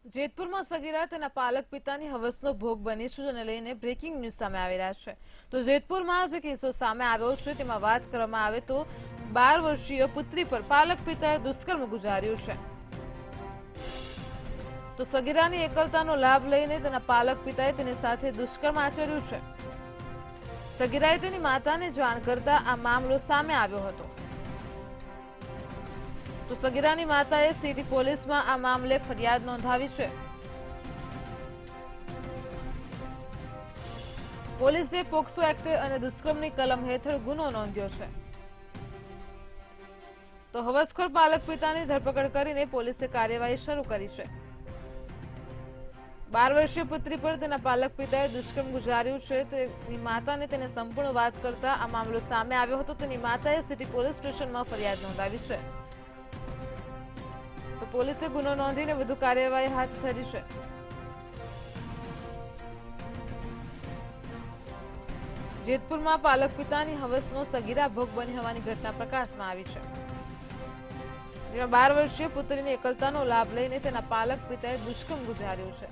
જેતપુરમાં સગીરા તેના પાલક પિતાની હવસનો ભોગ બની છે, જેને લઈને બ્રેકિંગ ન્યૂઝ સામે આવી રહ્યા છે। તો જેતપુરમાં જે કેસો સામે આવ્યો છે તેમાં વાત કરવામાં આવે તો 12 વર્ષીય પુત્રી પર પાલક પિતાએ દુષ્કર્મ ગુજાર્યું છે। તો સગીરાની એકલતાનો લાભ લઈને તેના પાલક પિતાએ તેની સાથે દુષ્કર્મ આચર્યું છે। સગીરાએ તેની માતાને જાણ કરતા આ મામલો સામે આવ્યો હતો। તો સગીરાની માતાએ સિટી પોલીસમાં આ મામલે ફરિયાદ નોંધાવી છે। પોલીસે પોક્સો એક્ટ અને દુષ્કર્મની કલમ હેઠળ ગુનો નોંધ્યો છે। તો હવસખોર પાલક પિતાની ધરપકડ કરીને પોલીસે કાર્યવાહી શરૂ કરી છે। 12 વર્ષીય પુત્રી પર તેના પાલક પિતાએ દુષ્કર્મ ગુજાર્યું છે। તેની માતાને તેને સંપૂર્ણ વાત કરતા આ મામલો સામે આવ્યો હતો। તેની માતાએ સિટી પોલીસ સ્ટેશનમાં ફરિયાદ નોંધાવી છે। તો પોલીસે ગુનો નોંધીને વધુ કાર્યવાહી હાથ ધરી છે। જેતપુરમાં પાલક પિતાની હવસનો સગીરા ભોગ બની હોવાની ઘટના પ્રકાશમાં આવી છે, જેમાં 12 વર્ષીય પુત્રીની એકલતાનો લાભ લઈને તેના પાલક પિતાએ દુષ્કર્મ ગુજાર્યું છે।